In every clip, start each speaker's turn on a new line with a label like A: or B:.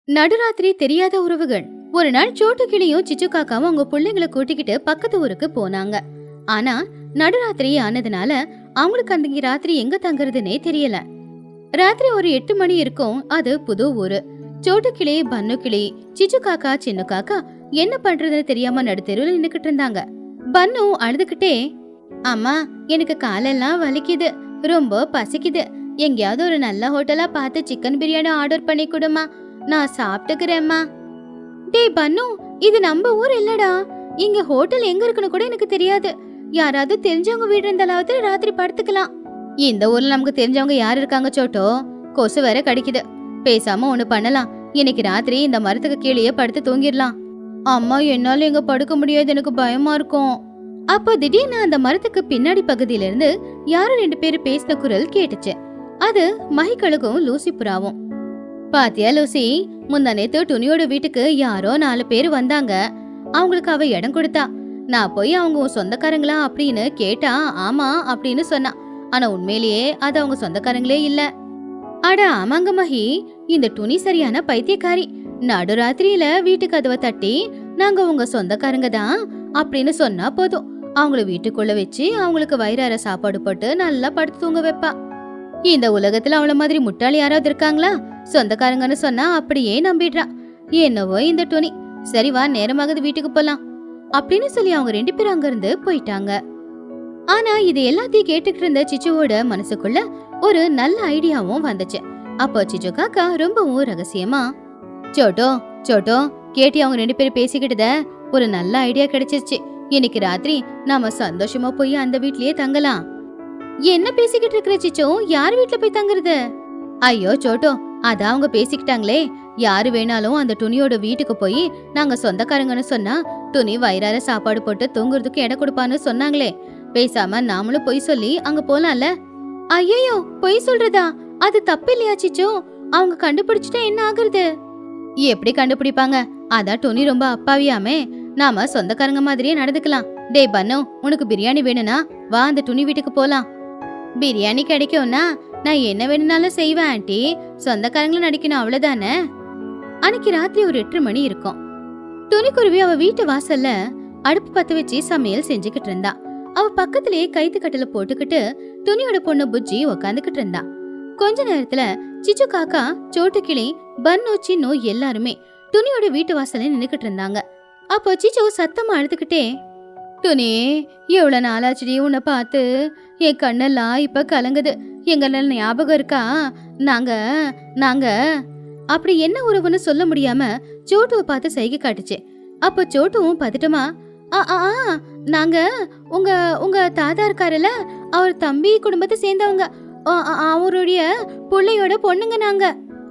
A: நடுராத்திரி தெரியாத உறவுகள். ஒரு நாள் சோட்டு கிளியும் சிச்சு காக்காவும் அவங்க பிள்ளைங்களை கூட்டிக்கிட்டு பக்கத்து ஊருக்கு போனாங்க. ஆனா நடுராத்திரி ஆனதுனால அவங்களுக்கு அந்த ராத்திரி எங்க தங்குறதுன்னே தெரியல. ராத்திரி ஒரு 8 மணி இருக்கும். அது புது ஊரு. சோட்டு கிளி, பன்னு கிளி, சிச்சு காக்கா, சின்ன காக்கா என்ன பண்றதுன்னு தெரியாம நடுத்தெருவில் நின்னுக்கிட்டு இருந்தாங்க. பன்னு அழுதுகிட்டே, அம்மா எனக்கு காலெல்லாம் வலிக்குது, ரொம்ப பசிக்குது, எங்கேயாவது ஒரு நல்ல ஹோட்டலா பார்த்து சிக்கன் பிரியாணி ஆர்டர் பண்ணி கொடுமா, நான் சாப்பிட்டுக்கிறேம்மா. டேய் பன்னு, இது நம்ம ஊர் இல்லடா, இங்க ஹோட்டல் எங்க இருக்குன்னு கூட எனக்கு தெரியாது. யாராவது தெரிஞ்சவங்க வீடு இருந்தாலாவது ராத்திரி படுத்துக்கலாம். இந்த ஊர்ல நமக்கு தெரிஞ்சவங்க யாரு இருக்காங்க சோட்டோ? கொசு வேற கடிக்குது. பேசாம ஒண்ணு பண்ணலாம், இன்னைக்கு ராத்திரி இந்த மரத்துக்கு கீழே படுத்து தூங்கிடலாம். அம்மா என்னால எங்க படுக்க முடியாது, எனக்கு பயமா இருக்கும். அப்போ திடீர்னு அந்த மரத்துக்கு பின்னாடி பகுதியில இருந்து யாரோ 2 பேரு பேசின குரல் கேட்டுச்சு. அது மஹிக்கழுகும் லூசி புறாவும். பாத்தியா லூசி, முந்தா நேத்து துணியோட வீட்டுக்கு யாரோ 4 பேர் வந்தாங்க. அவங்களுக்கு அவ இடம் கொடுத்தா. நான் போய் அவங்க சொந்தக்காரங்களா அப்படின்னு கேட்டா ஆமா அப்படின்னு சொன்னா. ஆனா உண்மையிலேயே அது அவங்க சொந்தக்காரங்களே இல்ல. அட ஆமாங்க மஹி, இந்த துணி சரியான பைத்தியக்காரி. நடுராத்திரியில வீட்டு கதவை தட்டி நாங்க உங்க சொந்தக்காரங்க தான் அப்படின்னு சொன்னா போதும், அவங்கள வீட்டுக்குள்ள வச்சு அவங்களுக்கு வயிறார சாப்பாடு போட்டு நல்லா படுத்து தூங்க வைப்பா. இந்த உலகத்துல அவள மாதிரி முட்டாளி யாராவது இருக்காங்களா? சொந்தக்காரங்கன்னு சொன்னா அப்படியே நம்பிடுறா. என்னவோ இந்த துணி. சரி வா, நேரமாகுது, வீட்டுக்கு போலாம் அப்படின்னு சொல்லி அவங்க 2 பேரும் அங்க இருந்து போயிட்டாங்க. ஆனா இது எல்லாத்தையும் கேட்டுக்கிட்டு இருந்த சிச்சுவோட மனசுக்குள்ள ஒரு நல்ல ஐடியாவும் வந்துச்சு. அப்போ சிச்சு காக்கா ரொம்பவும் ரகசியமா, சோட்டோ சோட்டோ, கேட்டி அவங்க 2 பேரும் பேசிக்கிட்டத ஒரு நல்ல ஐடியா கிடைச்சிருச்சு. இன்னைக்கு ராத்திரி நாம சந்தோஷமா போய் அந்த வீட்லயே தங்கலாம். என்ன பேசிக்கிட்டு இருக்கிற சிச்சோ? யார் வீட்டுல போய் தங்குறது? ஐயோ சோட்டோ, அதான் அவங்க பேசிக்கிட்டாங்களே, யாரு வேணாலும் அந்த துணியோட வீட்டுக்கு போய் நாங்க சொந்தக்காரங்கன்னு சொன்னா துணி வயிறார சாப்பாடு போட்டு தூங்குறதுக்கு இடம் கொடுப்பான்னு சொன்னாங்களே. பேசாம நாமளும் பொய் சொல்லி அங்க போலாம்ல. ஐயோ, பொய் சொல்றதா? அது தப்பு இல்லையா சிச்சோ? அவங்க கண்டுபிடிச்சிட்டா என்ன ஆகுறது? எப்படி கண்டுபிடிப்பாங்க? அதான் துணி ரொம்ப அப்பாவியாமே, நாம சொந்தக்காரங்க மாதிரியே நடந்துக்கலாம். டேய் பன்னு, உனக்கு பிரியாணி வேணும்னா வா, அந்த துணி வீட்டுக்கு போலாம். பிரியாணி கிடைக்கும்னா நான் என்ன வேணும்னாலும் செய்வேன் ஆண்டி, சொந்தக்காரங்களும் நடிக்கணும் அவ்வளவுதானே. அன்னைக்கு ராத்திரி ஒரு 8 மணி இருக்கும். துணிக்குருவி அவ வீட்டு வாசல்ல அடுப்பு பத்த வச்சு சமையல் செஞ்சுக்கிட்டு இருந்தா. அவ பக்கத்திலேயே கைத்து கட்டல போட்டுக்கிட்டு துணியோட பொண்ணு புஜ்ஜி உக்காந்துக்கிட்டு இருந்தா. கொஞ்ச நேரத்துல சிச்சு காக்கா, சோட்டு கிளி, பன்னு, சின்னு எல்லாருமே துணியோட வீட்டு வாசல்ல நின்னுக்கிட்டு இருந்தாங்க. அப்போ சிச்சு சத்தமா அழுதுகிட்டே, துணி, எவ்வளவு நாளாச்சுடி உன்னை பார்த்து, என் கண்ணெல்லாம் இப்ப கலங்குது. எங்க ஞாபகம் இருக்கா? நாங்க நாங்க அப்படி என்ன உறவுன்னு சொல்ல முடியாம சோட்டுவை பார்த்து சைகை காட்டுச்சு. அப்போ சோட்டுவும் பதட்டமா, நாங்க உங்க உங்க தாத்தா இருக்காருல்ல, அவர் தம்பி குடும்பத்தை சேர்ந்தவங்க, அவருடைய பிள்ளையோட பொண்ணுங்க நாங்க.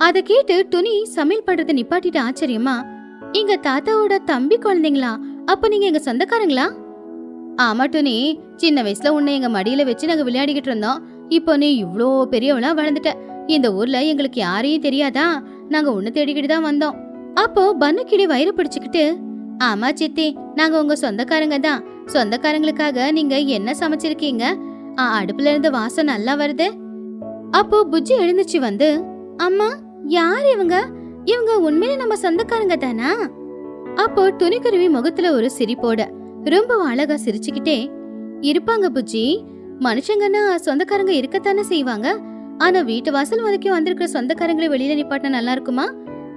A: அத கேட்டு துணி சமையல் பண்றத நிப்பாட்டிட்டு ஆச்சரியமா, எங்க தாத்தாவோட தம்பி குழந்தைங்களா? அப்ப நீங்க எங்க சொந்தக்காரங்களா? ஆமா துணி, சின்ன வயசுல உன்னை எங்க மடியில வச்சு நாங்க விளையாடிக்கிட்டு இருந்தோம். இப்போ நீ இவ்ளோ பெரியவளா வளர்ந்துட்ட. இந்த ஊர்ல எங்களுக்கு யாரையும் தெரியாதா? நாங்க உன்னை தேடிக்கிட்டு தான் வந்தோம். அப்போ பன்னு கிளி வயிறு பிடிச்சுக்கிட்டு, ஆமா சித்தி, நாங்க உங்க சொந்தக்காரங்க தான். சொந்தக்காரங்களுக்காக நீங்க என்ன சமைச்சிருக்கீங்க? அடுப்புல இருந்து வாசம் நல்லா வருது. அப்போ புஜ்ஜி எழுந்துச்சு வந்து, அம்மா யார் இவங்க? இவங்க உண்மையில நம்ம சொந்தக்காரங்க தானா? அப்போ துணிக்குருவி முகத்துல ஒரு சிரிப்போட ரொம்ப அழகா சிரிச்சுக்கிட்டே, இருப்பாங்க புஜ்ஜி, மனுஷங்கன்னா சொந்தக்காரங்க இருக்கத்தானே செய்வாங்க. ஆனா வீட்டு வாசல் வரைக்கும் வந்திருக்கிற சொந்தக்காரங்களை வெளியில நிப்பாட்டினா நல்லா இருக்குமா?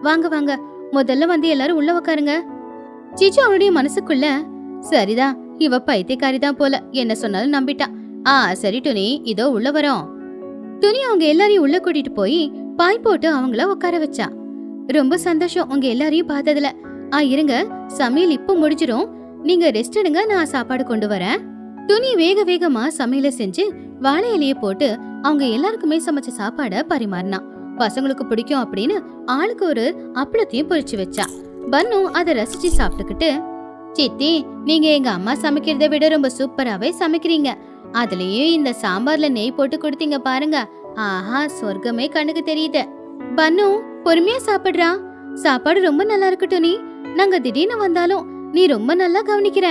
A: வாங்க வாங்க, முதல்ல வந்து எல்லாரும் உள்ள உக்காருங்க. சிச்சு அவளுடைய மனசுக்குள்ள, சரிதான், இவ பைத்தியக்காரிதான் போல, என்ன சொன்னாலும் நம்பிட்டா. சரி துணி, இதோ உள்ள வரோம். துணி அவங்க எல்லாரையும் உள்ள கூட்டிட்டு போய் பாய் போட்டு அவங்கள உட்கார வச்சா. ரொம்ப சந்தோஷம் உங்க எல்லாரையும் பார்த்ததுல. இருங்க, சமையல் இப்ப முடிஞ்சிரும், நீங்க ரெஸ்ட் எடுங்க, நான் சாப்பாடு கொண்டு வரேன். துணி வேக வேகமா சமையல செஞ்சு வாழை இலைய போட்டு அவங்க எல்லாருக்குமே சமைச்ச சாப்பாட பரிமாறினா. பசங்களுக்கு பிடிக்கும் அப்படின்னு ஆளுக்கு ஒரு அப்பளத்தையும் பொரிச்சு வச்சா. பன்னு அதை ரசிச்சு சாப்பிட்டுக்கிட்டு, சித்தி, நீங்க எங்க அம்மா சமைக்கிறத விட ரொம்ப சூப்பராவே சமைக்கிறீங்க. அதுலயும் இந்த சாம்பார்ல நெய் போட்டு கொடுத்தீங்க பாருங்க, ஆஹா, சொர்க்கமே கண்ணுக்கு தெரியுது. பன்னு பொறுமையா சாப்பிடுறா. சாப்பாடு ரொம்ப நல்லா இருக்கு துணி, நாங்க திடீர்னு வந்தாலும் நீ ரொம்ப நல்லா கவனிக்கிற.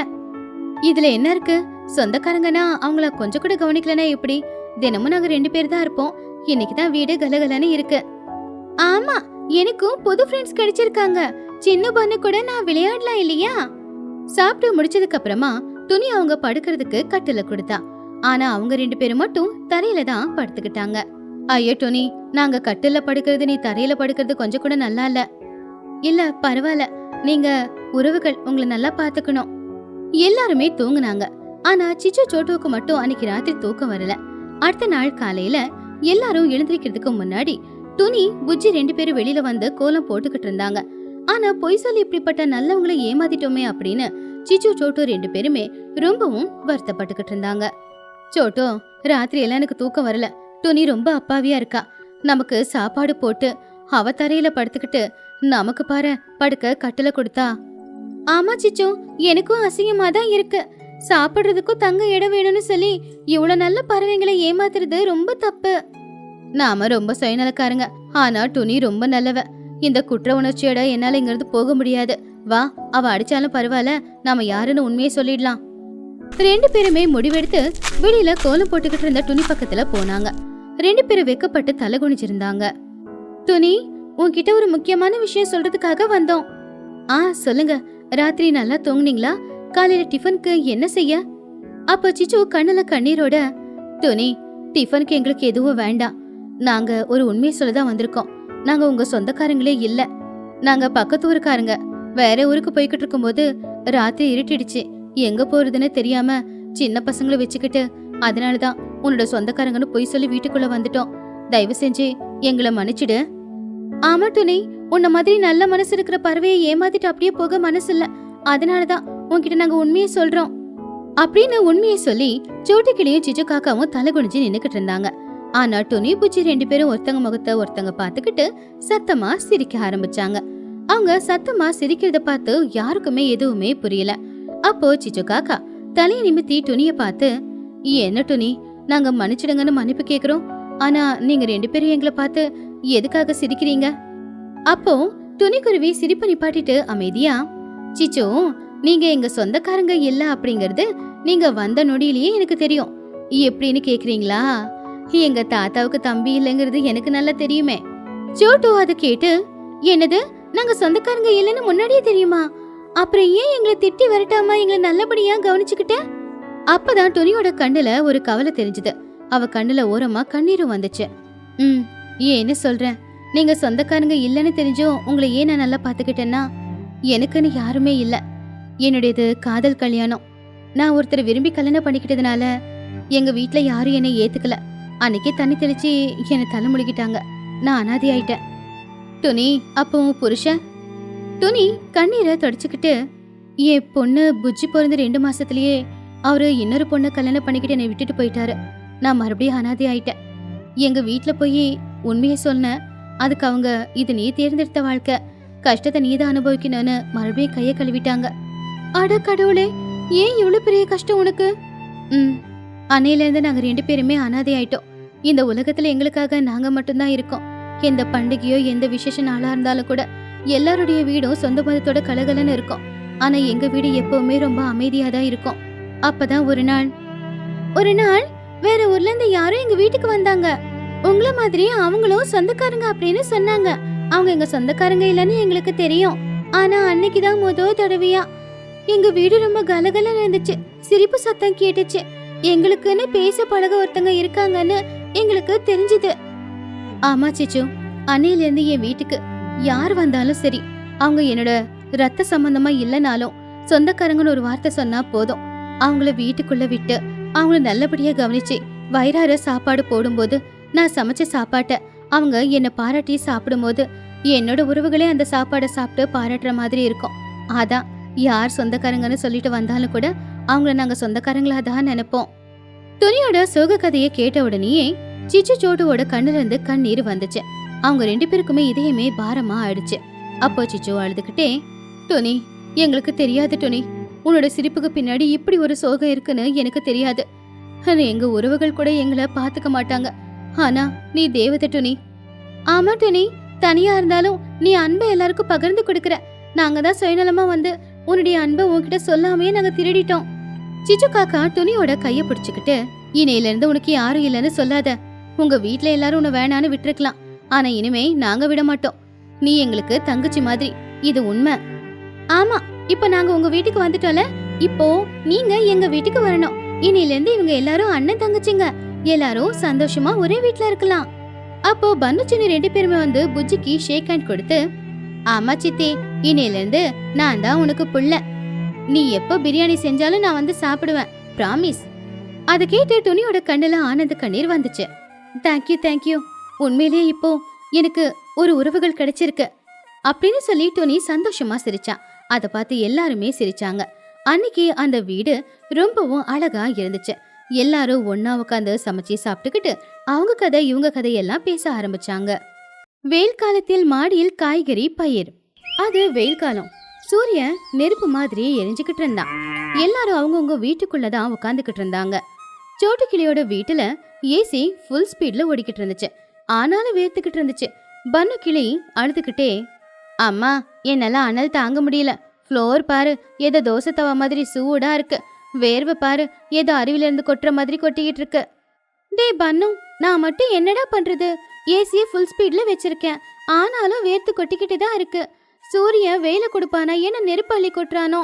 A: இதுல என்ன இருக்கு? சொந்தக்காரங்கன்னா அவங்கள கொஞ்சம் கூட கவனிக்கலனா எப்படி? தினமும் நாங்க 2 பேர் தான் இருப்போம். இன்னைக்குதான் வீடு கலகலன்னு இருக்கு. ஆமா, எனக்கும் புது ஃப்ரெண்ட்ஸ் கிடைச்சிருக்காங்க. சின்ன பொண்ணு கூட நான் விளையாடலாம் இல்லையா? சாப்பிட்டு முடிச்சதுக்கு அப்புறமா துணி அவங்க படுக்கிறதுக்கு கட்டில கொடுத்தா. ஆனா அவங்க 2 பேரும் மட்டும் தரையில தான் படுத்துக்கிட்டாங்க. ஐயோ டோனி, நாங்க கட்டில படுக்கிறது நீ தரையில படுக்கிறது கொஞ்சம் கூட நல்லா இல்ல. இல்ல பரவாயில்ல, நீங்க உறவுகள், உங்களை நல்லா பாத்துக்கணும். எல்லாருமே தூங்குனாங்க. ஆனா சிச்சு சோட்டுவுக்கு மட்டும் அன்னைக்கு ராத்திரி தூக்கம் வரல. அடுத்த நாள் காலையில எல்லாரும் எழுந்திருக்கிறதுக்கு முன்னாடி துணி புஜ்ஜி 2 பேரும் வெளியில வந்து கோலம் போட்டுக்கிட்டு இருந்தாங்க. ஆனா பொய் சொல்லி இப்படிப்பட்ட நல்லவங்களை ஏமாத்திட்டோமே அப்படின்னு சிச்சு சோட்டு 2 பேருமே ரொம்பவும் வருத்தப்பட்டுக்கிட்டு இருந்தாங்க. சோட்டோ, ராத்திரி எல்லாம் எனக்கு தூக்கம் வரல. துணி ரொம்ப அப்பாவியா இருக்கா. நமக்கு சாப்பாடு போட்டு அவ தரையில படுத்துக்கிட்டு நமக்கு பாரு படுக்க கட்டில கொடுத்தா. ஆமா சிச்சு, எனக்கும் அசிங்கமா தான் இருக்கு. சாப்பிடுறதுக்கும் தங்க இடம் வேணும்னு சொல்லி இவ்வளவு நல்ல பறவைங்களை ஏமாத்துறது ரொம்ப தப்பு. நாம ரொம்ப சுயநலக்காரங்க. ஆனா துணி ரொம்ப நல்லவ. இந்த குற்ற உணர்ச்சியோட என்னால இங்கிருந்து போக முடியாது. வா, அவ அடிச்சாலும் பரவாயில்ல, நாம யாருன்னு உண்மையை சொல்லிடலாம். 2 பேருமே முடிவெடுத்து வெளியில கோலம் போட்டுக்கிட்டு இருந்த துணி பக்கத்துல போனாங்க. 2 பேரும் வெக்கப்பட்டு தலை குனிஞ்சிருந்தாங்க. துணி, உன்கிட்ட ஒரு முக்கியமான விஷயம் சொல்றதுக்காக வந்தோம். சொல்லுங்க. ராத்திரி நல்லா தூங்குனீங்களா? காலையில டிஃபனுக்கு என்ன செய்ய? அப்ப சிச்சு கண்ணுல கண்ணீரோட, துணி, டிஃபனுக்கு எங்களுக்கு எதுவும் வேண்டாம். நாங்க ஒரு உண்மையை சொல்லதான் வந்திருக்கோம். நாங்க உங்க சொந்தக்காரங்களே இல்ல. நாங்க பக்கத்து ஊருக்காரங்க. வேற ஊருக்கு போய்கிட்டு இருக்கும்போது ராத்திரி இருட்டிடுச்சு. எங்க போறதுன்னு தெரியாம சின்ன பசங்களை வச்சுக்கிட்டு, அதனாலதான் உன்னோட சொந்தக்காரங்கன்னு பொய் சொல்லி வீட்டுக்குள்ள வந்துட்டோம். தயவு செஞ்சு எங்களை மன்னிச்சிடு. ஆமா துணி, உன்ன மாதிரி நல்ல மனசு இருக்கிற பறவையை ஏமாத்திட்டு அப்படியே போக மனசு இல்ல. அதனாலதான் உன்கிட்ட நாங்க உண்மையை சொல்றோம் அப்படின்னு உண்மையை சொல்லி சோட்டுக்கிளியும் சிச்சு காக்காவும் தலை குனிஞ்சு நின்னுக்கிட்டு இருந்தாங்க. ஆனா துணி புச்சி 2 பேரும் ஒருத்தங்க முகத்தை ஒருத்தங்க பாத்துக்கிட்டு சத்தமா சிரிக்க ஆரம்பிச்சாங்க. அவங்க சத்தமா சிரிக்கிறத பார்த்து யாருக்குமே எதுவுமே புரியல. அப்போ சிச்சு காக்கா தலையை நிமித்தி துணிய பார்த்து, என்ன துணி, நாங்க மன்னிச்சிடுங்கன்னு மன்னிப்பு கேக்குறோம். ஆனா நீங்க 2 பேரும் எங்களை பார்த்து எதுக்காக சிரிக்கிறீங்க? அப்போ துணிக்குருவி சிரிப்பு நிப்பாட்டிட்டு அமைதியா, சிச்சு, நீங்க எங்க சொந்தக்காரங்க இல்ல அப்படிங்கறது நீங்க வந்த நொடியிலேயே எனக்கு தெரியும். எப்படின்னு கேக்குறீங்களா? எங்க தாத்தாவுக்கு தம்பி இல்லைங்கிறது எனக்கு நல்லா தெரியுமே. சோட்டு அதை கேட்டு, என்னது, நாங்க சொந்தக்காரங்க இல்லைன்னு முன்னாடியே தெரியுமா? அப்புறம் ஏன் எங்களை திட்டி வரட்டாமா எங்களை நல்லபடியா கவனிச்சுக்கிட்ட? அப்பதான் துணியோட கண்ணுல ஒரு கவலை தெரிஞ்சது. அவ கண்ணுல ஓரமா கண்ணீரும் வந்துச்சு. ஏன்னு சொல்றேன், நீங்க சொந்தக்காரங்க இல்லைன்னு தெரிஞ்சும் உங்களை ஏன் நான் நல்லா பாத்துக்கிட்டேன்னா, எனக்குன்னு யாருமே இல்ல. என்னுடையது காதல் கல்யாணம். நான் ஒருத்தரை விரும்பி கல்யாணம் பண்ணிக்கிட்டதுனால எங்க வீட்டுல யாரும் என்னை ஏத்துக்கல. அன்னைக்கே தண்ணி தெளிச்சு என்னை தலை முழுகிட்டாங்க. நான் அனாதி ஆயிட்டேன். துணி, அப்போ புருஷன்? துணி கண்ணீரை தொடச்சுக்கிட்டு, என் பொண்ணு புஜ்ஜி பிறந்து 2 மாசத்துலயே அவரு இன்னொரு பொண்ணை கல்யாணம் பண்ணிக்கிட்டு என்னை விட்டுட்டு போயிட்டாரு. நான் மறுபடியும் அனாதி ஆயிட்டேன். எங்க வீட்டுல போய் உண்மையை சொன்னேன். அதுக்கு அவங்க, இது நீ தேர்ந்தெடுத்த வாழ்க்கை, கஷ்டத்தை நீதான் அனுபவிக்கணும்னு மறுபடியும் கைய கழுவிட்டாங்க. அட கடவுளே, ஏன் இவ்வளவு பெரிய கஷ்டம் உனக்கு? அன்னையில இருந்து நாங்க 2 பேருமே அனாதை ஆயிட்டோம். இந்த உலகத்துல எங்களுக்காக நாங்க மட்டும்தான் இருக்கோம். எந்த பண்டிகையோ எந்த விசேஷ நாளா இருந்தாலும் கூட எல்லாருடைய வீடும் சொந்த பந்தத்தோட கலகலன்னு இருக்கும். ஆனா எங்க வீடு எப்பவுமே ரொம்ப அமைதியா தான் இருக்கும். அப்பதான் ஒரு நாள் வேற ஊர்ல இருந்து யாரும் எங்க வீட்டுக்கு வந்தாங்க. உங்கள மாதிரி அவங்களும் சொந்தக்காரங்க அப்படின்னு சொன்னாங்க. அவங்க எங்க சொந்தக்காரங்க இல்லன்னு எங்களுக்கு தெரியும். ஆனா அன்னைக்குதான் முதல் தடவையா எங்க வீடு ரொம்ப கலகலன்னு இருந்துச்சு. சிரிப்பு சத்தம் கேட்டுச்சு. எங்களுக்குன்னு பேச பழக ஒருத்தங்க இருக்காங்கன்னு எங்களுக்கு தெரிஞ்சுது. ஆமா சிச்சு, அன்னையில இருந்து என் வீட்டுக்கு யார் வந்தாலும் சரி, அவங்க என்னோட ரத்த சம்பந்தமா இல்லைனாலும் சொந்தக்காரங்கன்னு ஒரு வார்த்தை சொன்னா போதும், அவங்கள வீட்டுக்குள்ள விட்டு அவங்கள நல்லபடியா கவனிச்சு வயிறார சாப்பாடு போடும்போது, நான் சமைச்ச சாப்பாட்ட அவங்க என்னை பாராட்டி சாப்பிடும்போது என்னோட உறவுகளே அந்த சாப்பாடை சாப்பிட்டு பாராட்டுற மாதிரி இருக்கும். அதான் யார் சொந்தக்காரங்கன்னு சொல்லிட்டு வந்தாலும் கூட அவங்கள நாங்க சொந்தக்காரங்களா தான் நினைப்போம். துணியோட சோக கதையை கேட்ட உடனேயே சிச்சு சோட்டுவோட கண்ணுல இருந்து கண்ணீர் வந்துச்சு. அவங்க 2 பேருக்குமே இதயமே பாரமா ஆயிடுச்சு. அப்போ சிச்சு அழுதுகிட்டே, துணி, எங்களுக்கு தெரியாது துணி, உன்னோட சிரிப்புக்கு பின்னாடி இப்படி ஒரு சோகம் இருக்குன்னு எனக்கு தெரியாது. எங்க உறவுகள் கூட எங்களை பாத்துக்க மாட்டாங்க. ஆனா நீ தேவதை துணி. ஆமா துணி, தனியா இருந்தாலும் நீ அன்பை எல்லாருக்கும் பகிர்ந்து கொடுக்கற. நாங்க தான் சுயநலமா வந்து உன்னுடைய அன்பை உன்கிட்ட சொல்லாமே நாங்க திருடிட்டோம். சிச்சு காக்கா துணியோட கைய பிடிச்சுக்கிட்டு, இணையில இருந்து உனக்கு யாரும் இல்லைன்னு சொல்லாத. உங்க வீட்டுல எல்லாரும் உன்னை வேணான்னு விட்டுருக்கலாம். ஆனா இனிமே நாங்க விட மாட்டோம். நீ எங்களுக்கு தங்கச்சி மாதிரி, இது உண்மை. ஆமா, இப்ப நாங்க உங்க வீட்டுக்கு வந்துட்டோம்ல, இப்போ நீங்க எங்க வீட்டுக்கு வரணும். இன்னையில இருந்து இவங்க எல்லாரும் அண்ணன் தங்கச்சிங்க, எல்லாரும் சந்தோஷமா ஒரே வீட்ல இருக்கலாம். அப்போ பன்னு சின்னி 2 பேருமே வந்து புஜ்ஜிக்கு ஷேக் ஹேண்ட் கொடுத்து, ஆமா சித்தி, இன்னையில இருந்து நான் தான் உனக்கு புள்ள. நீ எப்ப பிரியாணி செஞ்சாலும் நான் வந்து சாப்பிடுவேன், பிராமிஸ். அத கேட்டு துணியோட கண்ணுல ஆனந்த கண்ணீர் வந்துச்சு. தேங்க்யூ தேங்க்யூ, உண்மையிலேயே இப்போ எனக்கு ஒரு உறவுகள் கிடைச்சிருக்கு அப்படின்னு சொல்லி டோனி சந்தோஷமா சிரிச்சான். அத பார்த்து எல்லாருமே சிரிச்சாங்க. அன்னைக்கு அந்த வீடு ரொம்பவும் அழகா இருந்துச்சு. எல்லாரும் ஒன்னா உட்காந்து சமைச்சு சாப்பிட்டுக்கிட்டு அவங்க கதை இவங்க கதையெல்லாம் பேச ஆரம்பிச்சாங்க. வெயில் காலத்தில் மாடியில் காய்கறி பயிர். அது வெயில் காலம். சூரியன் நெருப்பு மாதிரி எரிஞ்சுக்கிட்டு இருந்தான். எல்லாரும் அவங்கவுங்க வீட்டுக்குள்ளதான் உட்காந்துக்கிட்டு இருந்தாங்க. சோட்டு கிளியோட வீட்டுல ஏசி ஃபுல் ஸ்பீட்ல ஓடிக்கிட்டு இருந்துச்சு. ஆனாலும் வேர்த்துக்கிட்டு இருந்துச்சு. பன்னு கிளி அழுதுகிட்டே, அம்மா என்னால அனல் தாங்க முடியல. ஃப்ளோர் பாரு, ஏதோ தோசை தவா மாதிரி சூடா இருக்கு. வேர்வை பாரு, ஏதோ அருவில இருந்து கொட்டுற மாதிரி கொட்டிக்கிட்டு இருக்கு. டே பன்னு, நான் மட்டும் என்னடா பண்றது? ஏசியை ஃபுல் ஸ்பீட்ல வச்சிருக்கேன், ஆனாலும் வேர்த்து கொட்டிக்கிட்டு தான் இருக்கு. சூரியன் வெயில கொடுப்பானா என்ன நெருப்பள்ளி கொட்டுறானோ?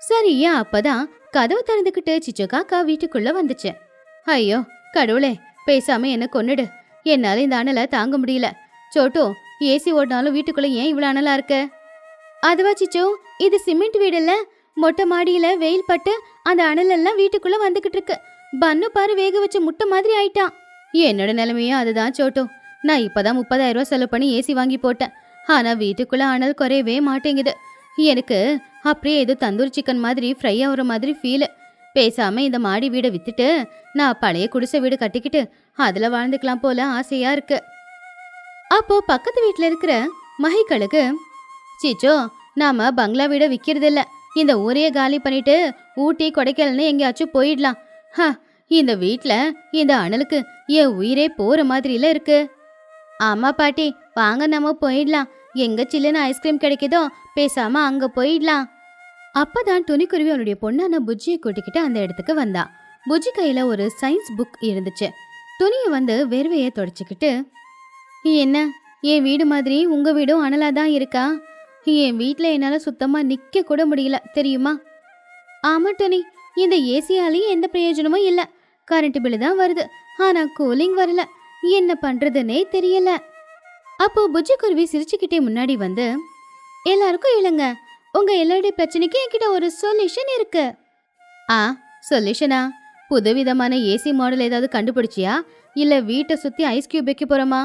A: சரியா அப்பதான் கதவு திறந்துக்கிட்டு சிச்சு காக்கா வீட்டுக்குள்ள வந்துச்சு. ஐயோ கடவுளே, பேசாம என்ன கொன்னுடு, என்னால இந்த அனலை தாங்க முடியல. சோட்டோ, ஏசி ஓடினாலும் வீட்டுக்குள்ள ஏன் இவ்வளவு அனலா இருக்க? அதுவா சிச்சோ, இது சிமெண்ட் வீடு இல்ல, மொட்டை மாடியில வெயில் பட்டு அந்த அனல் எல்லாம் வீட்டுக்குள்ள வந்துகிட்டு இருக்கு. பன்னு பாரு, வேக வச்ச முட்டை மாதிரி ஆயிட்டான். என்னோட நிலைமையும் அதுதான் சோட்டோ. நான் இப்பதான் 30,000 ரூபாய் செலவு பண்ணி ஏசி வாங்கி போட்டேன். ஆனா வீட்டுக்குள்ள அனல் குறையவே மாட்டேங்குது. எனக்கு அப்படியே ஏதோ தந்தூரி சிக்கன் மாதிரி ஃப்ரை ஆகுற மாதிரி ஃபீல். பேசாம இந்த மாடி வீடை வித்துட்டு நான் பழைய குடிசை வீடு கட்டிக்கிட்டு அதுல வாழ்ந்துக்கலாம் போல ஆசையா இருக்கு. அப்போ பக்கத்து வீட்டுல இருக்கிற மஹிகளுக்கு, சீச்சோ, நாம பங்களா வீட விக்கிறது இல்ல, இந்த ஊரையே காலி பண்ணிட்டு ஊட்டி கொடைக்கானல்னு எங்கேயாச்சும் போயிடலாம். இந்த வீட்டுல இந்த அனலுக்கு என் உயிரே போற மாதிரில இருக்கு. ஆமா பாட்டி, வாங்க நம்ம போயிடலாம். எங்க சில்லுன்னு ஐஸ்கிரீம் கிடைக்குதோ பேசாம அங்க போயிடலாம். அப்பதான் துணிக்குருவி அவனுடைய பொண்ணான புஜ்ஜியை கூட்டிக்கிட்டு அந்த இடத்துக்கு வந்தா. புஜ்ஜி கையில ஒரு சயின்ஸ் புக் இருந்துச்சு. துணியை வந்து வேர்வையை தொடச்சிக்கிட்டு, என்ன என் வீடு மாதிரி உங்க வீடும் அனலாதான் இருக்கா? என் வீட்டுல என்னால சுத்தமா நிக்க கூட முடியல தெரியுமா? ஆமா துணி, இந்த ஏசியாலேயும் எந்த பிரயோஜனமும் இல்ல. கரண்ட் பில்லு தான் வருது, ஆனா கூலிங் வரல. என்ன பண்றதுன்னே தெரியல. அப்போ புஜ்ஜி குருவி சிரிச்சுக்கிட்டே முன்னாடி வந்து, எல்லாருக்கும் இல்லைங்க, உங்க எல்லாருடைய பிரச்சனைக்கு என்கிட்ட ஒரு சொல்யூஷன் இருக்கு. சொல்யூஷனா? புதுவிதமான ஏசி மாடல் ஏதாவது கண்டுபிடிச்சியா, இல்ல வீட்டை சுத்தி ஐஸ் கியூப் வைக்க போறோமா?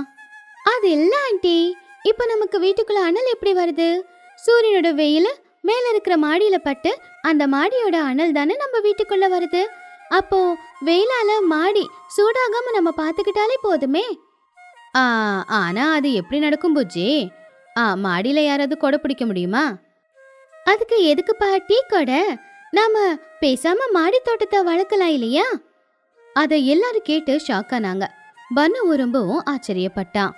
A: அது இல்ல ஆண்டி, இப்ப நமக்கு வீட்டுக்குள்ள அனல் எப்படி வருது? சூரியனோட வெயில் மேல இருக்கிற மாடியில பட்டு அந்த மாடியோட அனல் தானே நம்ம வீட்டுக்குள்ள வருது. அப்போ வெயிலால மாடி சூடாகாம நம்ம பாத்துக்கிட்டாலே போதுமே. ஆனா அது எப்படி நடக்கும் புஜ்ஜி? மாடியில யாராவது கொடை பிடிக்க முடியுமா? அதுக்கு எதுக்கு பாட்டி கொடை? நாம பேசாம மாடி தோட்டத்தை வளர்க்கலாம் இல்லையா? அதை எல்லாரும் கேட்டு ஷாக் ஆனாங்க. பன்னு ரொம்பவும் ஆச்சரியப்பட்டான்.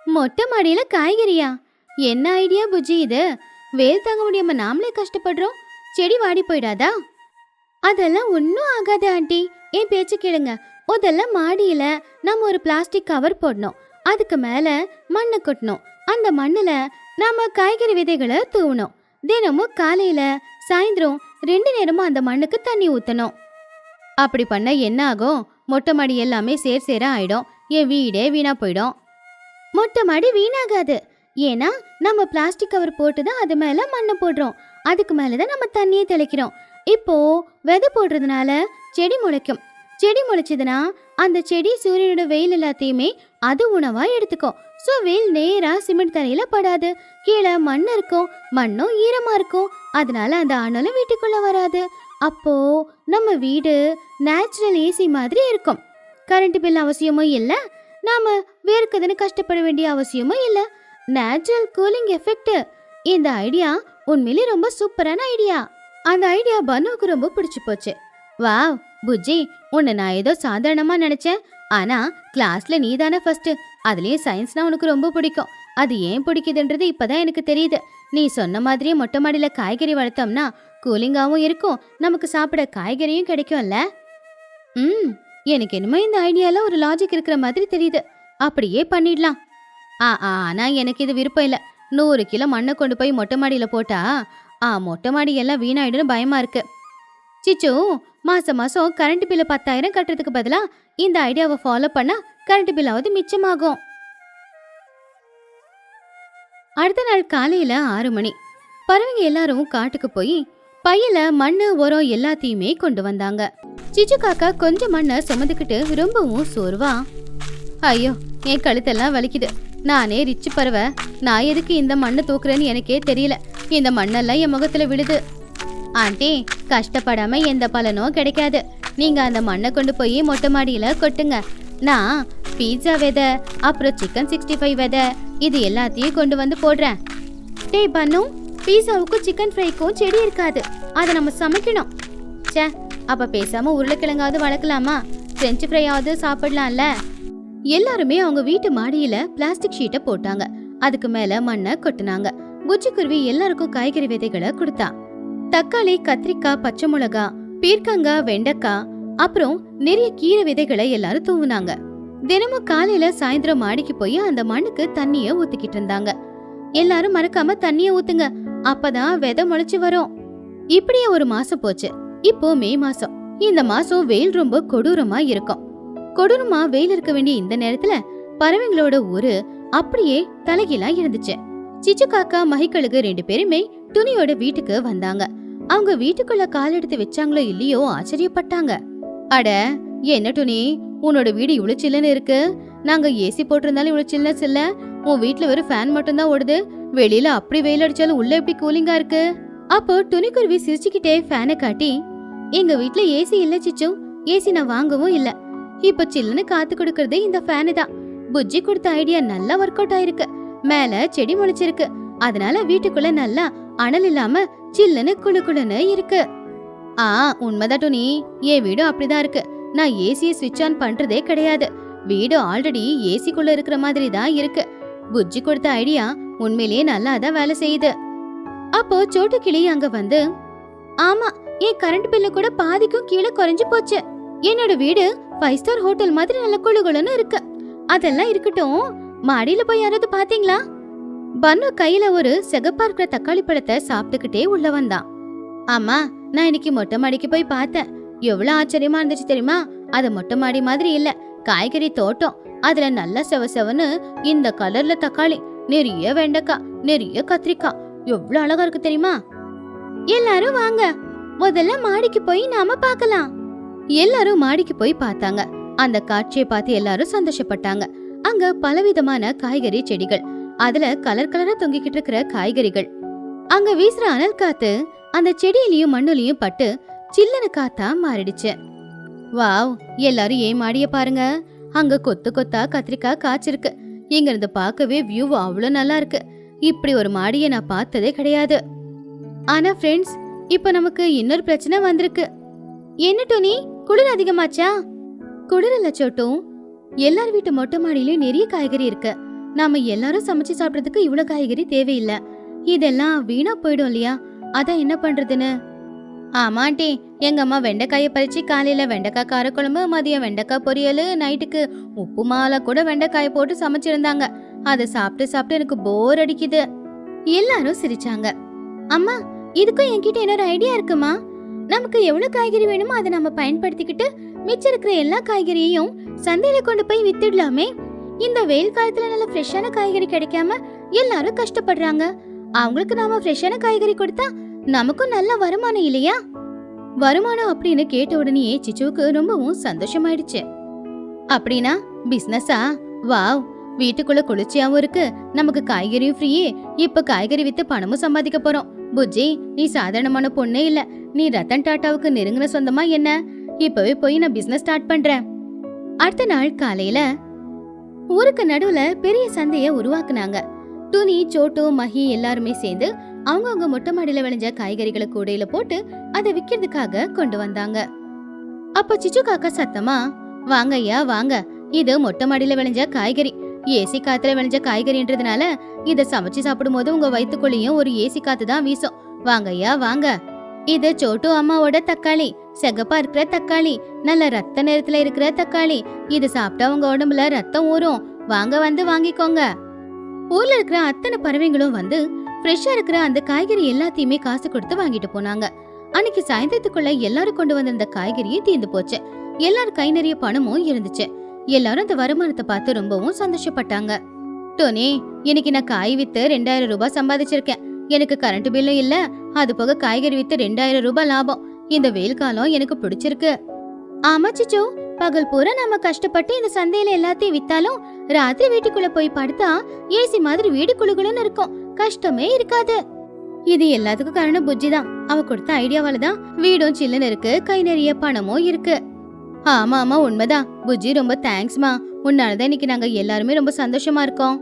A: மொட்டை மாடியில காய்கறியா? என்ன ஐடியா புஜ்ஜி இது? வேல் தாங்க முடியாம நாமளே கஷ்டப்படுறோம், செடி வாடி போயிடாதா? அதெல்லாம் ஒன்னும் ஆகாது ஆண்டி, என் பேச்சு கேளுங்க. முதல்ல மாடியில நம்ம ஒரு பிளாஸ்டிக் கவர் போடணும். அதுக்கு மேல மண்ணை கொட்டணும். அந்த மண்ணுல நாம காய்கறி விதைகளை தூவணும். தினமும் காலையில சாயந்தரம் 2 நேரமும் அந்த மண்ணுக்கு தண்ணி ஊத்தணும். அப்படி பண்ண என்ன ஆகும்? மொட்டை மாடி எல்லாமே சேரா ஆயிடும். என் வீடே வீணா போயிடும். மொட்டை மாடி வீணாகாது, ஏன்னா நம்ம பிளாஸ்டிக் கவர் போட்டுதான் அது மேல மண்ணை போடுறோம். அதுக்கு மேலதான் நம்ம தண்ணியை தெளிக்கிறோம். இப்போ விதை போடுறதுனால செடி முளைக்கும். செடி முளைச்சதுன்னா அந்த செடி சூரியனோட வெயில் எல்லாத்தையுமே அது உணவா எடுத்துக்கும். ஸோ வெயில் நேரா சிமெண்ட் தரையில படாது, கீழே மண் இருக்கும், மண்ணும் ஈரமா இருக்கும். அதனால அந்த அனலும் வீட்டுக்குள்ள வராது. அப்போ நம்ம வீடு நேச்சுரல் ஏசி மாதிரி இருக்கும். கரண்ட் பில் அவசியமும் இல்லை, நாம வேர்க்குதுன்னு கஷ்டப்பட வேண்டிய அவசியமும் இல்லை. Natural cooling effect. இந்த ஐடியா உண்மையிலே ரொம்ப சூப்பரான ஐடியா. அந்த ஐடியா பனுவுக்கு ரொம்ப பிடிச்சு போச்சு. வாவ் புஜ்ஜி, உன்னை நான் ஏதோ சாதாரணமா நினைச்சேன், ஆனா கிளாஸ்ல நீ தானே ஃபர்ஸ்ட். அதுலயும் சயின்ஸ்னா உனக்கு ரொம்ப பிடிக்கும். அது ஏன் பிடிக்குதுன்றது இப்பதான் எனக்கு தெரியுது. நீ சொன்ன மாதிரியே மொட்டை மாடியில காய்கறி வளர்த்தோம்னா கூலிங்காவும் இருக்கும், நமக்கு சாப்பிட காய்கறியும் கிடைக்கும்ல. எனக்கு என்னமோ இந்த ஐடியால ஒரு லாஜிக் இருக்கிற மாதிரி தெரியுது. அப்படியே பண்ணிடலாம். ஆனா எனக்கு இது விருப்பம் இல்லை. 100 கிலோ மண்ணை கொண்டு போய் மொட்டை மாடியில போட்டா மொட்டை மாடி எல்லாம் வீணாயிடுன்னு பயமா இருக்கு. சிச்சு, மாசம் மாசம் கரண்ட் பில்லு 10,000 கட்டுறதுக்கு பதிலா இந்த ஐடியாவை ஃபாலோ பண்ணா கரண்ட் பில்லாவது மிச்சமாகும். அடுத்த நாள் காலையில 6 மணி பறவைங்க எல்லாரும் காட்டுக்கு போய் பையில மண்ணு உரம் எல்லாத்தையுமே கொண்டு வந்தாங்க. சிச்சு காக்கா கொஞ்சம் மண்ணை சுமந்துக்கிட்டு ரொம்பவும் சோர்வா, ஐயோ என் கழுத்தெல்லாம் வலிக்குது, நானே ரிச்சு பறவை, நான் எதுக்கு இந்த மண்ணை தூக்குறேன்னு எனக்கே தெரியல, இந்த மண்ணெல்லாம் என் முகத்துல விழுது. ஆண்டி, கஷ்டப்படாம எந்த பலனும் கிடைக்காது, நீங்க அந்த மண்ணை கொண்டு போய் மொட்டை மாடியில கொட்டுங்க, நான் பீட்சா விதை அப்புறம் சிக்கன் 65 விதை இது எல்லாத்தையும் கொண்டு வந்து போடுறேன். டேய் பன்னு, பீஸாவுக்கும் சிக்கன் ஃப்ரைக்கும் செடி இருக்காது, அதை நம்ம சமைக்கணும். சே, அப்ப பேசாம உருளைக்கிழங்காவது வளர்க்கலாமா, பிரெஞ்சு ஃப்ரையாவது சாப்பிடலாம்ல. எல்லாருமே அவங்க வீட்டு மாடியில பிளாஸ்டிக் ஷீட்டை போட்டாங்க, அதுக்கு மேல மண்ணை கொட்டினாங்க. குச்சிக்குருவி எல்லாருக்கும் காய்கறி விதைகளை கொடுத்தா. தக்காளி, கத்திரிக்காய், பச்சை மிளகா, பீர்க்கங்காய், வெண்டைக்காய் அப்புறம் நிறைய கீரை விதைகளை எல்லாரும் தூவுனாங்க. தினமும் காலையில சாயந்தரம் மாடிக்கு போய் அந்த மண்ணுக்கு தண்ணிய ஊத்திக்கிட்டு இருந்தாங்க. எல்லாரும் மறக்காம தண்ணிய ஊத்துங்க, அப்பதான் விதை முளைச்சு வரும். இப்படியே ஒரு மாசம் போச்சு. இப்போ மே மாசம். இந்த மாசம் வெயில் ரொம்ப கொடூரமா இருக்கும். கொடூரமா வெயில் இருக்க வேண்டிய இந்த நேரத்துல பறவைங்களோட ஊரு அப்படியே தலைகீழா இருந்துச்சு. சிச்சு காக்கா, மகிக்கழுகு 2 பேருமே துணியோட வீட்டுக்கு வந்தாங்க. அவங்க வீட்டுக்குள்ள கால் எடுத்து வச்சாங்களோ இல்லையோ ஆச்சரியப்பட்டாங்க. அட என்ன துணி, உன்னோட வீடு இவ்வளவு சில்லுன்னு இருக்கு, நாங்க ஏசி போட்டிருந்தாலும் இவ்வளவு சில்லுன்னு இல்ல, உன் வீட்டுல வெறும் ஃபேன் மட்டும் தான் ஓடுது, வெளியில அப்படி வெயில் அடிச்சாலும் உள்ள எப்படி கூலிங்கா இருக்கு. அப்போ துணிக்குருவி சிரிச்சுக்கிட்டே ஃபேனை காட்டி, எங்க வீட்டுல ஏசி இல்ல சிச்சு, ஏசி நான் வாங்கவும் இல்ல, இப்ப சில்லுன்னு காத்து கொடுக்கறது இந்த ஃபேனு தான். புஜ்ஜி கொடுத்த ஐடியா நல்லா ஒர்க் அவுட் ஆயிருக்கு, மேல செடி முளைச்சிருக்கு, அதனால வீட்டுக்குள்ள நல்லா அனல் இல்லாம சில்லுன்னு குளு குளுன்னு இருக்கு. உண்மைதான் துணி, என் வீடும் அப்படிதான் இருக்கு, நான் ஏசியை ஸ்விட்ச் ஆன் பண்றதே கிடையாது, வீடு ஆல்ரெடி ஏசிக்குள்ள இருக்கிற மாதிரி தான் இருக்கு. புஜ்ஜி கொடுத்த ஐடியா உண்மையிலேயே நல்லா தான் வேலை செய்யுது. அப்போ சோட்டு கிளி அங்க வந்து, ஆமா, என் கரண்ட் பில்லு கூட பாதிக்கும் கீழே குறைஞ்சு போச்சு, என்னோட வீடு 5 ஸ்டார் ஹோட்டல் மாதிரி நல்ல குளுகுளுன்னு இருக்கு. அதெல்லாம் இருக்கட்டும், மாடியில போய் யாராவது பாத்தீங்களா? பன்னு கையில ஒரு சிகப்பா இருக்கிற தக்காளி பழத்தை சாப்பிட்டுக்கிட்டே உள்ள வந்தான். ஆமா, நான் இன்னைக்கு மொட்டை மாடிக்கு போய் பார்த்தேன், எவ்வளவு ஆச்சரியமா இருந்துச்சு தெரியுமா? அது மொட்டை மாடி மாதிரி இல்ல, காய்கறி தோட்டம், அதுல நல்ல செவசெவன்னு இந்த கலர்ல தக்காளி, நிறைய வெண்டைக்காய், நிறைய கத்திரிக்காய், எவ்வளவு அழகா இருக்கு தெரியுமா? எல்லாரும் வாங்க, முதல்ல மாடிக்கு போய் நாம பார்க்கலாம். எல்லாரும் மாடிக்கு போய் பார்த்தாங்க. அந்த காட்சியை பார்த்து எல்லாரும் சந்தோஷப்பட்டாங்க. அங்க பலவிதமான காய்கறி செடிகள், அதுல கலர் கலரா தொங்கிக்கிட்டு இருக்கிற காய்கறிகள், அங்க வீசுற அனல் காத்து அந்த செடியிலயும் மண்ணுலயும் பட்டு சில்லுன்னு காத்தா மாறிடுச்சு. வாவ், எல்லாரும் ஏன் மாடிய பாருங்க, அங்க கொத்து கொத்தா கத்திரிக்காய் காய்ச்சிருக்கு, இங்க இருந்து பார்க்கவே வியூ அவ்வளவு நல்லா இருக்கு, இப்படி ஒரு மாடியை நான் பார்த்ததே கிடையாது. ஆனா ஃப்ரெண்ட்ஸ், இப்ப நமக்கு இன்னொரு பிரச்சனை வந்திருக்கு. என்ன டோனி, குளிர் அதிகமாச்சா? குளிர் இல்ல சோட்டும், எல்லார் வீட்டு மொட்டை மாடியிலயும் நிறைய காய்கறி இருக்கு, நாம எல்லாரும் சமைச்சு சாப்பிடறதுக்கு இவ்வளவு காய்கறி தேவையில்லை, இதெல்லாம் வீணா போயிடும் இல்லையா, அதான் என்ன பண்றதுன்னு. ஆமாண்டி, எங்க அம்மா வெண்டைக்காயை பறிச்சு காலையில வெண்டைக்காய் காரக்குழம்பு, மதியம் வெண்டைக்காய் பொரியல், நைட்டுக்கு உப்புமால கூட வெண்டைக்காயை போட்டு சமைச்சிருந்தாங்க, அதை சாப்பிட்டு சாப்பிட்டு எனக்கு போர் அடிக்குது. எல்லாரும் சிரிச்சாங்க. அம்மா, இதுக்கும் என்கிட்ட இன்னொரு ஐடியா இருக்குமா, நமக்கு எவ்வளவு காய்கறி வேணுமோ அதை நம்ம பயன்படுத்திக்கிட்டு மிச்சம் இருக்கிற எல்லா காய்கறியையும் சந்தையில கொண்டு போய் வித்துடலாமே. இந்த வெயில் காலத்துல நல்ல ஃப்ரெஷ்ஷான காய்கறி கிடைக்காம எல்லாரும் கஷ்டப்படுறாங்க, அவங்களுக்கு நாம ஃப்ரெஷ்ஷான காய்கறி கொடுத்தா நமக்கும் நல்ல வருமானம் இல்லையா? வருமானம் அப்படின்னு கேட்ட உடனே சிச்சுவுக்கு ரொம்பவும் சந்தோஷமாயிடுச்சு. அப்படின்னா பிசினஸா? வாவ், வீட்டுக்குள்ள குளிர்ச்சியாவும் இருக்கு, நமக்கு காய்கறியும் ஃப்ரீயே, இப்ப காய்கறி வித்து பணமும் சம்பாதிக்க போறோம். புஜ்ஜி, நீ சாதாரணமான பொண்ணே இல்ல, நீ ரத்தன் டாட்டாவுக்கு நெருங்கின சொந்தமா என்ன? இப்பவே போய் நான் பிசினஸ் ஸ்டார்ட் பண்றேன். அடுத்த நாள் காலையில ஊருக்கு நடுவுல பெரிய சந்தைய உருவாக்குனாங்க. துணி, சோட்டு, மஹி எல்லாருமே சேர்ந்து அவங்கவுங்க மொட்டை மாடியில விளைஞ்ச காய்கறிகளை கூடையில போட்டு அதை விக்கிறதுக்காக கொண்டு வந்தாங்க. அப்ப சிச்சு காக்கா சத்தமா, வாங்க ஐயா வாங்க, இது மொட்டை மாடியில விளைஞ்ச காய்கறி, ஏசி காத்துல விளைஞ்ச காய்கறின்றதுனால இத சமைச்சு சாப்பிடும் போது உங்க வயிற்றுக்குள்ளேயும் ஒரு ஏசி காத்து தான் வீசும், வாங்க ஐயா வாங்க. இது சோட்டு அம்மாவோட தக்காளி, செகப்பா இருக்கிற தக்காளி, நல்ல ரத்த நிறத்துல இருக்கிற தக்காளி, இது சாப்பிட்டா உங்க உடம்புல ரத்தம் ஊறும், வாங்க வந்து வாங்கிக்கோங்க. ஊர்ல இருக்கிற அத்தனை பறவைங்களும் வந்து ஃப்ரெஷ்ஷா இருக்கிற அந்த காய்கறி எல்லாத்தையுமே காசு கொடுத்து வாங்கிட்டு போனாங்க. அன்னைக்கு சாயந்தரத்துக்குள்ள எல்லாரும் கொண்டு வந்திருந்த காய்கறியும் தீர்ந்து போச்சு. எல்லாரும் கை நிறைய பணமும் இருந்துச்சு. எல்லாரும் அந்த வருமானத்தை பார்த்து ரொம்பவும் சந்தோஷப்பட்டாங்க. டோனி, இன்னைக்கு நான் காய் வித்து 2000 ரூபாய் சம்பாதிச்சிருக்கேன். எனக்கு கரண்ட் பில்லும் இல்ல, அது போக காய்கறி வித்து 2000 ரூபாய் லாபம். இந்த வெயில் காலம் எனக்கு பிடிச்சிருக்கு. ஆமா சிச்சு, பகல் பூரா நாம கஷ்டப்பட்டு இந்த சந்தையில எல்லாத்தையும் வித்தாலும் ராத்திரி வீட்டுக்குள்ள போய் படுத்தா ஏசி மாதிரி வீடு குளுகுளுன்னு இருக்கும், கஷ்டமே இருக்காது. இது எல்லாத்துக்கும் காரணம் புஜ்ஜி தான். அவ கொடுத்த ஐடியாவாலதான் வீடும் சில்லுன்னு இருக்கு, கை நிறைய பணமும் இருக்கு. ஆமா ஆமா உண்மைதான் புஜ்ஜி, ரொம்ப தேங்க்ஸ்மா. உன்னாலதான் இன்னைக்கு நாங்க எல்லாருமே ரொம்ப சந்தோஷமா இருக்கோம்.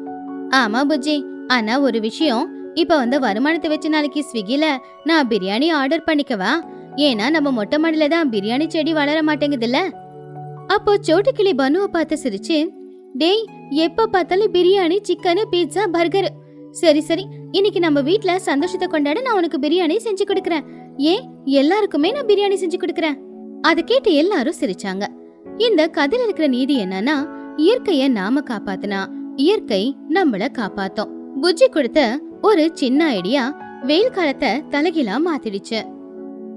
A: ஆமா புஜ்ஜி, ஆனா ஒரு விஷயம், இப்ப வந்து வருமானத்தை வச்சு நாளைக்கு ஸ்விக்கில நான் பிரியாணி ஆர்டர் பண்ணிக்கவா? ஏன்னா நம்ம மொட்டை மாடியில தான் பிரியாணி செடி வளர மாட்டேங்குதுல்ல. அப்போ சோட்டுக்கிளி பனுவை பார்த்து சிரிச்சு, டேய், எப்ப பார்த்தாலும் பிரியாணி, சிக்கனு, பீட்சா, பர்கர். சரி சரி, இன்னைக்கு நம்ம வீட்ல சந்தோஷத்தை கொண்டாட நான் உனக்கு பிரியாணி செஞ்சு கொடுக்கறேன். ஏன், எல்லாருக்குமே நான் பிரியாணி செஞ்சு கொடுக்கறேன். அதை கேட்டு எல்லாரும் சிரிச்சாங்க. இந்த கதையில இருக்கிற நீதி என்னன்னா, இயற்கைய நாம காப்பாத்தினா இயற்கை நம்மள காப்பாத்தோம். புஜ்ஜி கொடுத்த ஒரு சின்ன ஐடியா வெயில் காலத்தை தலைகீழா மாத்திடுச்சு.